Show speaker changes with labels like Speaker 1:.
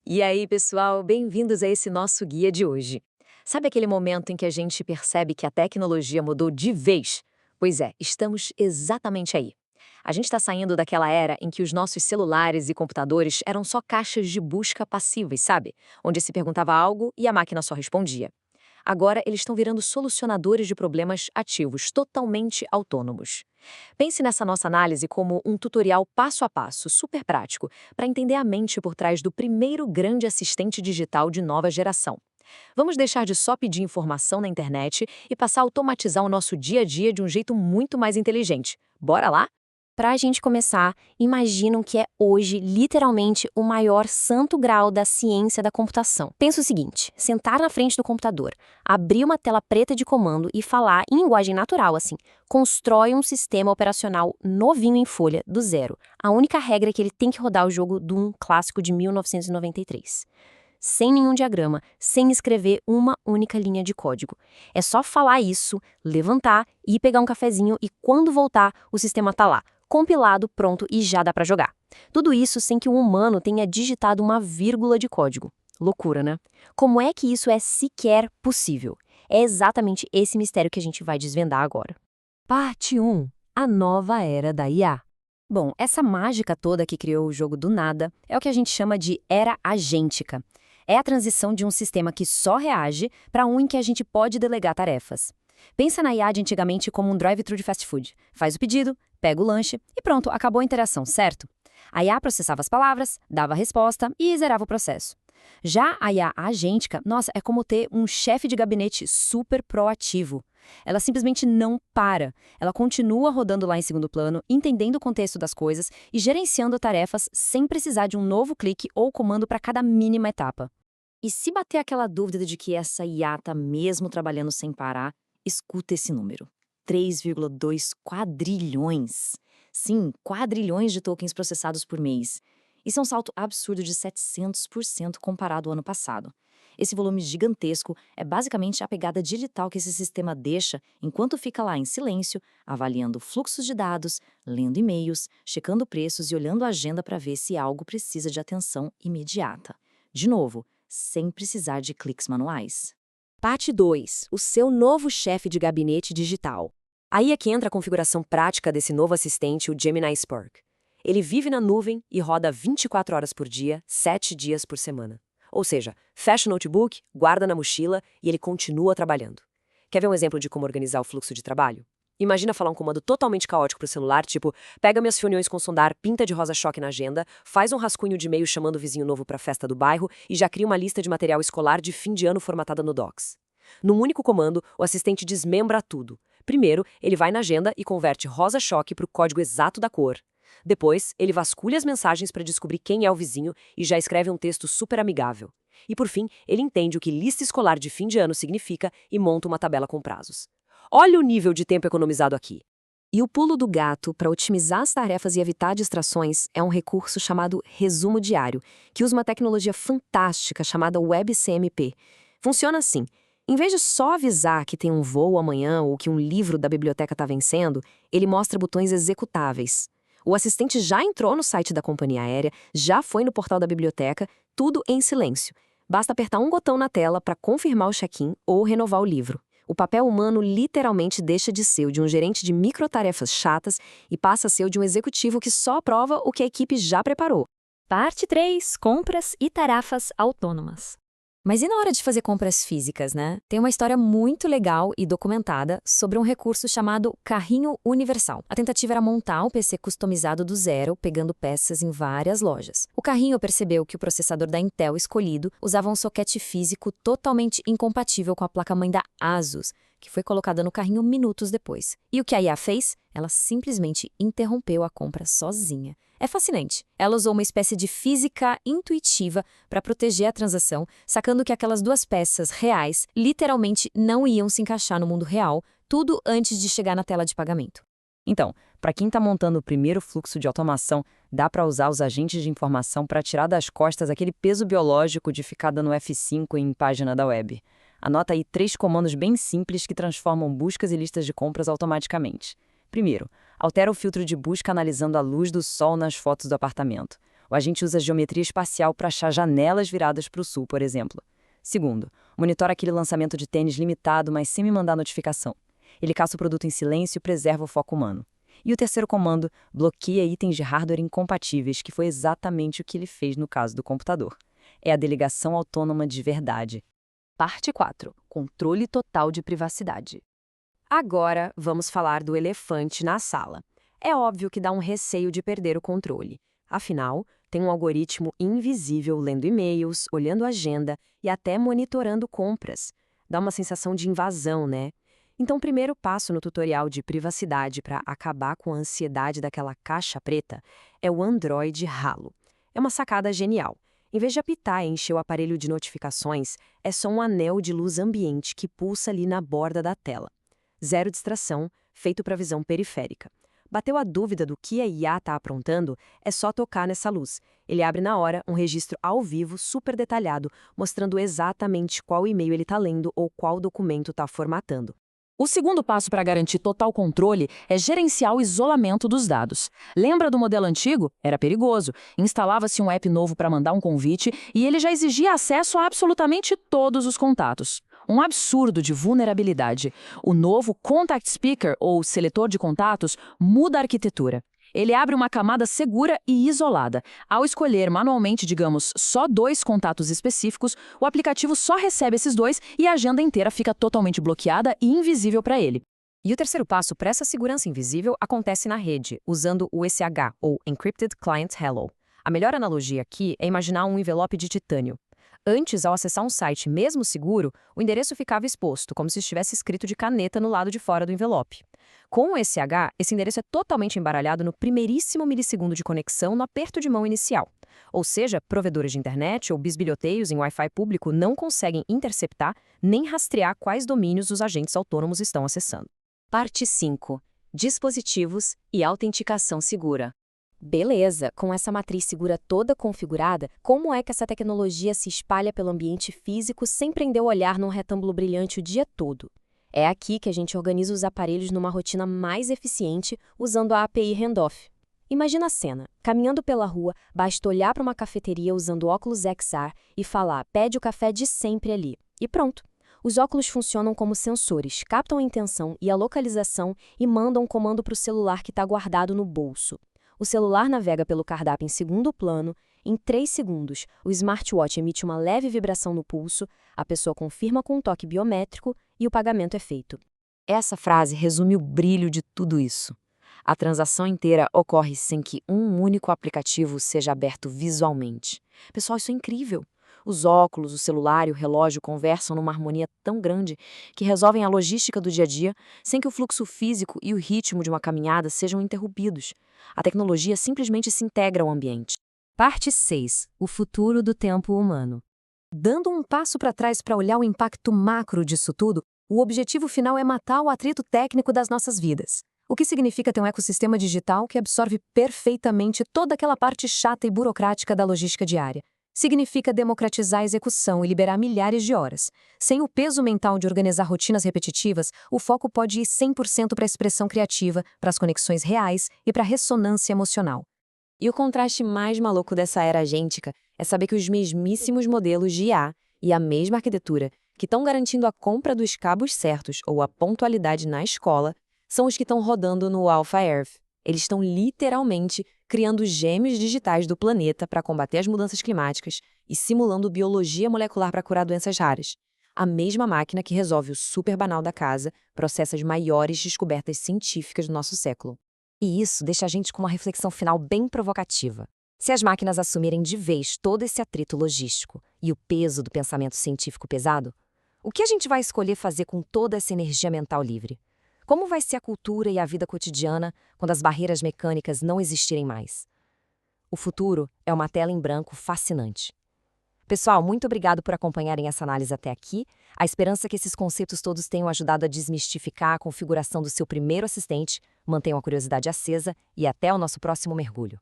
Speaker 1: E aí, pessoal, bem-vindos a esse nosso guia de hoje. Sabe aquele momento em que a gente percebe que a tecnologia mudou de vez? Pois é, estamos exatamente aí. A gente está saindo daquela era em que os nossos celulares e computadores eram só caixas de busca passivas, sabe? Onde se perguntava algo e a máquina só respondia. Agora, eles estão virando solucionadores de problemas ativos, totalmente autônomos. Pense nessa nossa análise como um tutorial passo a passo, super prático, para entender a mente por trás do primeiro grande assistente digital de nova geração. Vamos deixar de só pedir informação na internet e passar a automatizar o nosso dia a dia de um jeito muito mais inteligente. Bora lá?
Speaker 2: Para a gente começar, imaginam que é hoje, literalmente, o maior santo grau da ciência da computação. Pensa o seguinte, sentar na frente do computador, abrir uma tela preta de comando e falar em linguagem natural, assim, constrói um sistema operacional novinho em folha, do zero. A única regra é que ele tem que rodar o jogo Doom clássico de 1993. Sem nenhum diagrama, sem escrever uma única linha de código. É só falar isso, levantar, ir pegar um cafezinho e quando voltar, o sistema tá lá, compilado, pronto e já dá para jogar. Tudo isso sem que um humano tenha digitado uma vírgula de código. Loucura, né? Como é que isso é sequer possível? É exatamente esse mistério que a gente vai desvendar agora.
Speaker 1: Parte 1. A nova era da IA.
Speaker 2: Bom, essa mágica toda que criou o jogo do nada é o que a gente chama de era agêntica. É a transição de um sistema que só reage para um em que a gente pode delegar tarefas. Pensa na IA de antigamente como um drive-thru de fast food. Faz o pedido, pega o lanche e pronto, acabou a interação, certo? A IA processava as palavras, dava a resposta e zerava o processo. Já a IA agêntica, nossa, é como ter um chefe de gabinete super proativo. Ela simplesmente não para. Ela continua rodando lá em segundo plano, entendendo o contexto das coisas e gerenciando tarefas sem precisar de um novo clique ou comando para cada mínima etapa. E se bater aquela dúvida de que essa IA está mesmo trabalhando sem parar, escuta esse número. 3,2 quadrilhões. Sim, quadrilhões de tokens processados por mês. Isso é um salto absurdo de 700% comparado ao ano passado. Esse volume gigantesco é basicamente a pegada digital que esse sistema deixa enquanto fica lá em silêncio, avaliando fluxos de dados, lendo e-mails, checando preços e olhando a agenda para ver se algo precisa de atenção imediata. De novo, sem precisar de cliques manuais.
Speaker 1: Parte 2. O seu novo chefe de gabinete digital. Aí é que entra a configuração prática desse novo assistente, o Gemini Spark. Ele vive na nuvem e roda 24 horas por dia, 7 dias por semana. Ou seja, fecha o notebook, guarda na mochila e ele continua trabalhando. Quer ver um exemplo de como organizar o fluxo de trabalho? Imagina falar um comando totalmente caótico para o celular, tipo, pega minhas reuniões com sondar, pinta de rosa-choque na agenda, faz um rascunho de e-mail chamando o vizinho novo para a festa do bairro e já cria uma lista de material escolar de fim de ano formatada no Docs. Num único comando, o assistente desmembra tudo. Primeiro, ele vai na agenda e converte rosa-choque para o código exato da cor. Depois, ele vasculha as mensagens para descobrir quem é o vizinho e já escreve um texto super amigável. E por fim, ele entende o que lista escolar de fim de ano significa e monta uma tabela com prazos. Olha o nível de tempo economizado aqui. E o pulo do gato para otimizar as tarefas e evitar distrações é um recurso chamado resumo diário, que usa uma tecnologia fantástica chamada WebCMP. Funciona assim. Em vez de só avisar que tem um voo amanhã ou que um livro da biblioteca está vencendo, ele mostra botões executáveis. O assistente já entrou no site da companhia aérea, já foi no portal da biblioteca, tudo em silêncio. Basta apertar um botão na tela para confirmar o check-in ou renovar o livro. O papel humano literalmente deixa de ser o de um gerente de microtarefas chatas e passa a ser o de um executivo que só aprova o que a equipe já preparou.
Speaker 3: Parte 3. Compras e tarefas autônomas.
Speaker 2: Mas e na hora de fazer compras físicas, né? Tem uma história muito legal e documentada sobre um recurso chamado carrinho universal. A tentativa era montar um PC customizado do zero, pegando peças em várias lojas. O carrinho percebeu que o processador da Intel escolhido usava um soquete físico totalmente incompatível com a placa-mãe da Asus, que foi colocada no carrinho minutos depois. E o que a IA fez? Ela simplesmente interrompeu a compra sozinha. É fascinante. Ela usou uma espécie de física intuitiva para proteger a transação, sacando que aquelas duas peças reais literalmente não iam se encaixar no mundo real, tudo antes de chegar na tela de pagamento.
Speaker 4: Então, para quem está montando o primeiro fluxo de automação, dá para usar os agentes de informação para tirar das costas aquele peso biológico de ficar dando F5 em página da web. Anota aí 3 comandos bem simples que transformam buscas e listas de compras automaticamente. Primeiro, altera o filtro de busca analisando a luz do sol nas fotos do apartamento. O agente usa geometria espacial para achar janelas viradas para o sul, por exemplo. Segundo, monitora aquele lançamento de tênis limitado, mas sem me mandar notificação. Ele caça o produto em silêncio e preserva o foco humano. E o terceiro comando bloqueia itens de hardware incompatíveis, que foi exatamente o que ele fez no caso do computador. É a delegação autônoma de verdade.
Speaker 2: Parte 4. Controle total de privacidade.
Speaker 1: Agora, vamos falar do elefante na sala. É óbvio que dá um receio de perder o controle. Afinal, tem um algoritmo invisível lendo e-mails, olhando a agenda e até monitorando compras. Dá uma sensação de invasão, né? Então, o primeiro passo no tutorial de privacidade para acabar com a ansiedade daquela caixa preta é o Android Halo. É uma sacada genial. Em vez de apitar e encher o aparelho de notificações, é só um anel de luz ambiente que pulsa ali na borda da tela. Zero distração, feito para visão periférica. Bateu a dúvida do que a IA está aprontando, é só tocar nessa luz. Ele abre na hora um registro ao vivo, super detalhado, mostrando exatamente qual e-mail ele está lendo ou qual documento está formatando.
Speaker 5: O segundo passo para garantir total controle é gerenciar o isolamento dos dados. Lembra do modelo antigo? Era perigoso. Instalava-se um app novo para mandar um convite e ele já exigia acesso a absolutamente todos os contatos. Um absurdo de vulnerabilidade. O novo Contact Speaker, ou seletor de contatos, muda a arquitetura. Ele abre uma camada segura e isolada. Ao escolher manualmente, digamos, só 2 contatos específicos, o aplicativo só recebe esses 2 e a agenda inteira fica totalmente bloqueada e invisível para ele.
Speaker 2: E o terceiro passo para essa segurança invisível acontece na rede, usando o ECH, ou Encrypted Client Hello. A melhor analogia aqui é imaginar um envelope de titânio. Antes, ao acessar um site mesmo seguro, o endereço ficava exposto, como se estivesse escrito de caneta no lado de fora do envelope. Com o ECH, esse endereço é totalmente embaralhado no primeiríssimo milissegundo de conexão no aperto de mão inicial. Ou seja, provedores de internet ou bisbilhoteios em Wi-Fi público não conseguem interceptar nem rastrear quais domínios os agentes autônomos estão acessando.
Speaker 1: Parte 5. Dispositivos e autenticação segura.
Speaker 2: Beleza, com essa matriz segura toda configurada, como é que essa tecnologia se espalha pelo ambiente físico sem prender o olhar num retângulo brilhante o dia todo? É aqui que a gente organiza os aparelhos numa rotina mais eficiente usando a API Handoff. Imagina a cena. Caminhando pela rua, basta olhar para uma cafeteria usando óculos XR e falar "pede o café de sempre ali". E pronto. Os óculos funcionam como sensores, captam a intenção e a localização e mandam um comando para o celular que está guardado no bolso. O celular navega pelo cardápio em segundo plano. Em 3 segundos, o smartwatch emite uma leve vibração no pulso, a pessoa confirma com um toque biométrico e o pagamento é feito.
Speaker 4: Essa frase resume o brilho de tudo isso. A transação inteira ocorre sem que um único aplicativo seja aberto visualmente. Pessoal, isso é incrível. Os óculos, o celular e o relógio conversam numa harmonia tão grande que resolvem a logística do dia a dia sem que o fluxo físico e o ritmo de uma caminhada sejam interrompidos. A tecnologia simplesmente se integra ao ambiente.
Speaker 2: Parte 6. O futuro do tempo humano. Dando um passo para trás para olhar o impacto macro disso tudo, o objetivo final é matar o atrito técnico das nossas vidas. O que significa ter um ecossistema digital que absorve perfeitamente toda aquela parte chata e burocrática da logística diária. Significa democratizar a execução e liberar milhares de horas. Sem o peso mental de organizar rotinas repetitivas, o foco pode ir 100% para a expressão criativa, para as conexões reais e para a ressonância emocional.
Speaker 1: E o contraste mais maluco dessa era agêntica é saber que os mesmíssimos modelos de IA e a mesma arquitetura que estão garantindo a compra dos cabos certos ou a pontualidade na escola são os que estão rodando no Alpha Earth. Eles estão literalmente criando gêmeos digitais do planeta para combater as mudanças climáticas e simulando biologia molecular para curar doenças raras. A mesma máquina que resolve o super banal da casa processa as maiores descobertas científicas do nosso século.
Speaker 2: E isso deixa a gente com uma reflexão final bem provocativa. Se as máquinas assumirem de vez todo esse atrito logístico e o peso do pensamento científico pesado, o que a gente vai escolher fazer com toda essa energia mental livre? Como vai ser a cultura e a vida cotidiana quando as barreiras mecânicas não existirem mais? O futuro é uma tela em branco fascinante. Pessoal, muito obrigado por acompanharem essa análise até aqui. A esperança é que esses conceitos todos tenham ajudado a desmistificar a configuração do seu primeiro assistente. Mantenham a curiosidade acesa e até o nosso próximo mergulho.